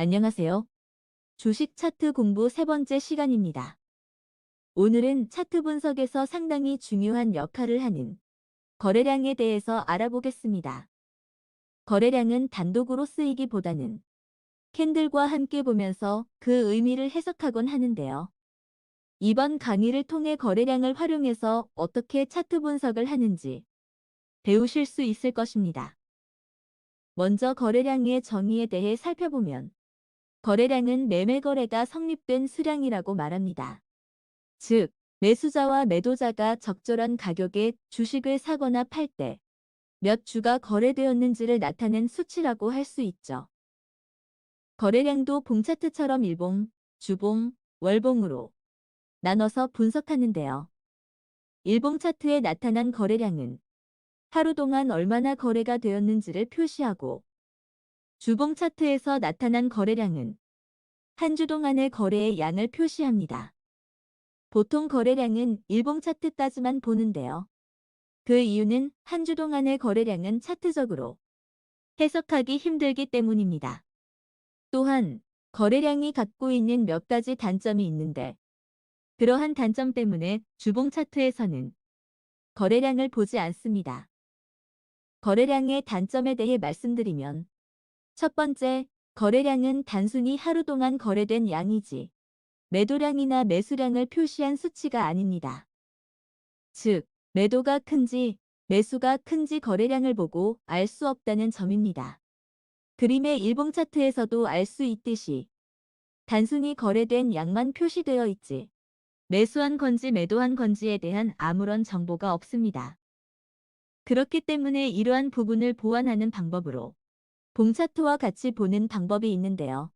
안녕하세요. 주식 차트 공부 세 번째 시간입니다. 오늘은 차트 분석에서 상당히 중요한 역할을 하는 거래량에 대해서 알아보겠습니다. 거래량은 단독으로 쓰이기보다는 캔들과 함께 보면서 그 의미를 해석하곤 하는데요. 이번 강의를 통해 거래량을 활용해서 어떻게 차트 분석을 하는지 배우실 수 있을 것입니다. 먼저 거래량의 정의에 대해 살펴보면 거래량은 매매 거래가 성립된 수량이라고 말합니다. 즉, 매수자와 매도자가 적절한 가격에 주식을 사거나 팔 때 몇 주가 거래되었는지를 나타낸 수치라고 할 수 있죠. 거래량도 봉차트처럼 일봉, 주봉, 월봉으로 나눠서 분석하는데요. 일봉 차트에 나타난 거래량은 하루 동안 얼마나 거래가 되었는지를 표시하고, 주봉 차트에서 나타난 거래량은 한 주 동안의 거래의 양을 표시합니다. 보통 거래량은 일봉 차트까지만 보는데요. 그 이유는 한 주 동안의 거래량은 차트적으로 해석하기 힘들기 때문입니다. 또한 거래량이 갖고 있는 몇 가지 단점이 있는데, 그러한 단점 때문에 주봉 차트에서는 거래량을 보지 않습니다. 거래량의 단점에 대해 말씀드리면, 첫 번째, 거래량은 단순히 하루 동안 거래된 양이지 매도량이나 매수량을 표시한 수치가 아닙니다. 즉, 매도가 큰지 매수가 큰지 거래량을 보고 알 수 없다는 점입니다. 그림의 일봉 차트에서도 알 수 있듯이 단순히 거래된 양만 표시되어 있지 매수한 건지 매도한 건지에 대한 아무런 정보가 없습니다. 그렇기 때문에 이러한 부분을 보완하는 방법으로 봉 차트와 같이 보는 방법이 있는데요.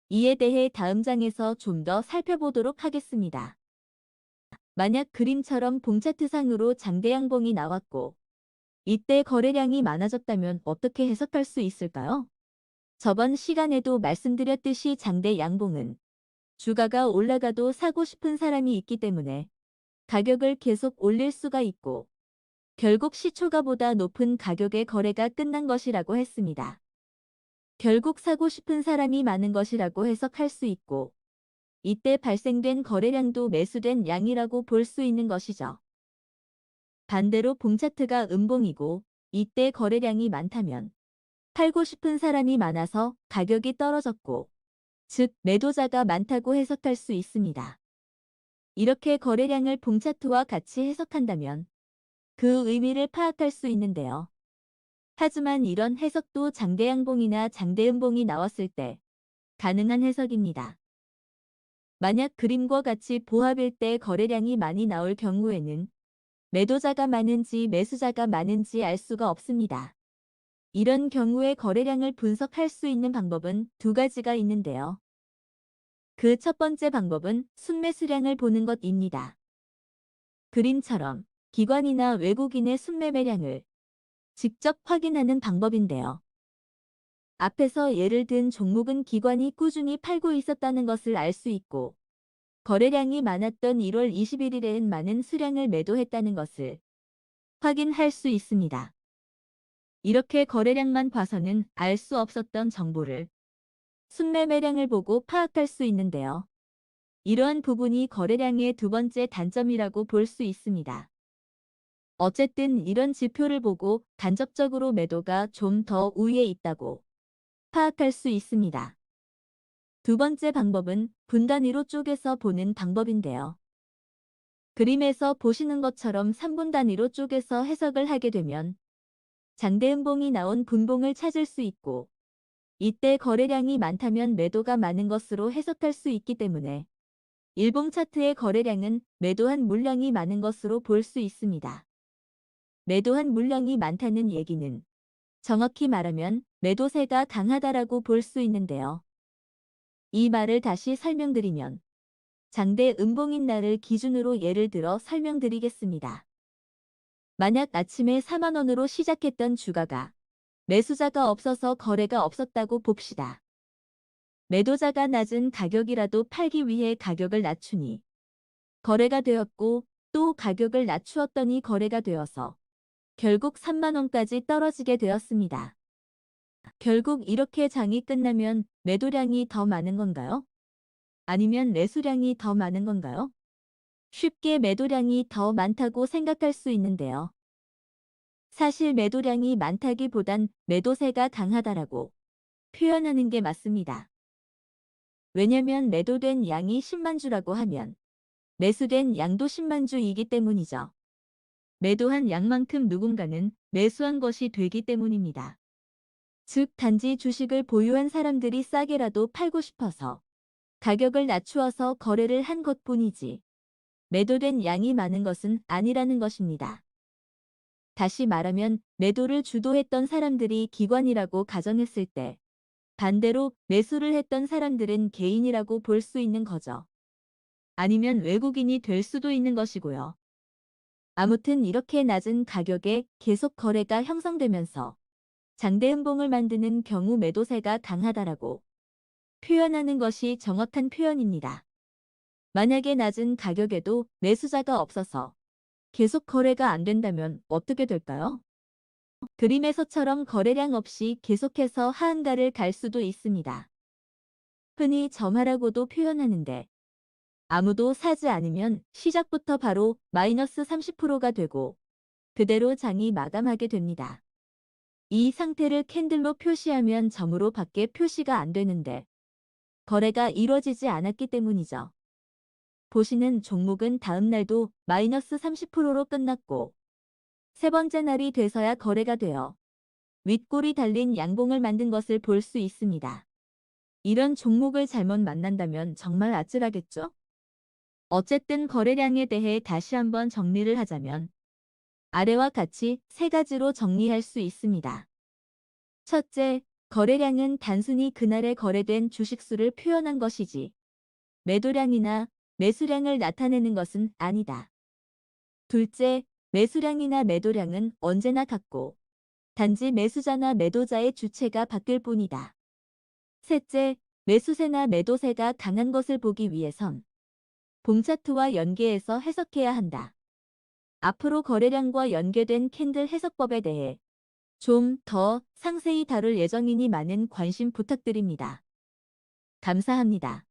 이에 대해 다음 장에서 좀 더 살펴보도록 하겠습니다. 만약 그림처럼 봉 차트상으로 장대 양봉이 나왔고 이때 거래량이 많아졌다면 어떻게 해석할 수 있을까요? 저번 시간에도 말씀드렸듯이 장대 양봉은 주가가 올라가도 사고 싶은 사람이 있기 때문에 가격을 계속 올릴 수가 있고, 결국 시초가보다 높은 가격의 거래가 끝난 것이라고 했습니다. 결국 사고 싶은 사람이 많은 것이라고 해석할 수 있고, 이때 발생된 거래량도 매수된 양이라고 볼 수 있는 것이죠. 반대로 봉 차트가 음봉이고 이때 거래량이 많다면 팔고 싶은 사람이 많아서 가격이 떨어졌고, 즉 매도자가 많다고 해석할 수 있습니다. 이렇게 거래량을 봉 차트와 같이 해석한다면 그 의미를 파악할 수 있는데요. 하지만 이런 해석도 장대양봉이나 장대음봉이 나왔을 때 가능한 해석입니다. 만약 그림과 같이 보합일 때 거래량이 많이 나올 경우에는 매도자가 많은지 매수자가 많은지 알 수가 없습니다. 이런 경우에 거래량을 분석할 수 있는 방법은 두 가지가 있는데요. 그 첫 번째 방법은 순매수량을 보는 것입니다. 그림처럼 기관이나 외국인의 순매매량을 직접 확인하는 방법인데요. 앞에서 예를 든 종목은 기관이 꾸준히 팔고 있었다는 것을 알 수 있고, 거래량이 많았던 1월 21일에는 많은 수량을 매도했다는 것을 확인할 수 있습니다. 이렇게 거래량만 봐서는 알 수 없었던 정보를 순매매량을 보고 파악할 수 있는데요. 이러한 부분이 거래량의 두 번째 단점이라고 볼 수 있습니다. 어쨌든 이런 지표를 보고 간접적으로 매도가 좀 더 우위에 있다고 파악할 수 있습니다. 두 번째 방법은 분 단위로 쪼개서 보는 방법인데요. 그림에서 보시는 것처럼 3분 단위로 쪼개서 해석을 하게 되면 장대음봉이 나온 분봉을 찾을 수 있고, 이때 거래량이 많다면 매도가 많은 것으로 해석할 수 있기 때문에 일봉 차트의 거래량은 매도한 물량이 많은 것으로 볼 수 있습니다. 매도한 물량이 많다는 얘기는 정확히 말하면 매도세가 강하다라고 볼 수 있는데요. 이 말을 다시 설명드리면 장대 음봉인 날을 기준으로 예를 들어 설명드리겠습니다. 만약 아침에 4만 원으로 시작했던 주가가 매수자가 없어서 거래가 없었다고 봅시다. 매도자가 낮은 가격이라도 팔기 위해 가격을 낮추니 거래가 되었고, 또 가격을 낮추었더니 거래가 되어서 결국 3만 원까지 떨어지게 되었습니다. 결국 이렇게 장이 끝나면 매도량이 더 많은 건가요? 아니면 매수량이 더 많은 건가요? 쉽게 매도량이 더 많다고 생각할 수 있는데요. 사실 매도량이 많다기보단 매도세가 강하다라고 표현하는 게 맞습니다. 왜냐면 매도된 양이 10만 주라고 하면 매수된 양도 10만 주이기 때문이죠. 매도한 양만큼 누군가는 매수한 것이 되기 때문입니다. 즉 단지 주식을 보유한 사람들이 싸게라도 팔고 싶어서 가격을 낮추어서 거래를 한 것뿐이지 매도된 양이 많은 것은 아니라는 것입니다. 다시 말하면 매도를 주도했던 사람들이 기관이라고 가정했을 때 반대로 매수를 했던 사람들은 개인이라고 볼 수 있는 거죠. 아니면 외국인이 될 수도 있는 것이고요. 아무튼 이렇게 낮은 가격에 계속 거래가 형성되면서 장대음봉을 만드는 경우 매도세가 강하다라고 표현하는 것이 정확한 표현입니다. 만약에 낮은 가격에도 매수자가 없어서 계속 거래가 안 된다면 어떻게 될까요? 그림에서처럼 거래량 없이 계속해서 하한가를 갈 수도 있습니다. 흔히 점하라고도 표현하는데 아무도 사지 않으면 시작부터 바로 마이너스 30%가 되고 그대로 장이 마감하게 됩니다. 이 상태를 캔들로 표시하면 점으로 밖에 표시가 안 되는데 거래가 이뤄지지 않았기 때문이죠. 보시는 종목은 다음 날도 마이너스 30%로 끝났고 세 번째 날이 돼서야 거래가 되어 윗골이 달린 양봉을 만든 것을 볼 수 있습니다. 이런 종목을 잘못 만난다면 정말 아찔하겠죠? 어쨌든 거래량에 대해 다시 한번 정리를 하자면 아래와 같이 세 가지로 정리할 수 있습니다. 첫째, 거래량은 단순히 그날에 거래된 주식수를 표현한 것이지 매도량이나 매수량을 나타내는 것은 아니다. 둘째, 매수량이나 매도량은 언제나 같고 단지 매수자나 매도자의 주체가 바뀔 뿐이다. 셋째, 매수세나 매도세가 강한 것을 보기 위해선 봉차트와 연계해서 해석해야 한다. 앞으로 거래량과 연계된 캔들 해석법에 대해 좀 더 상세히 다룰 예정이니 많은 관심 부탁드립니다. 감사합니다.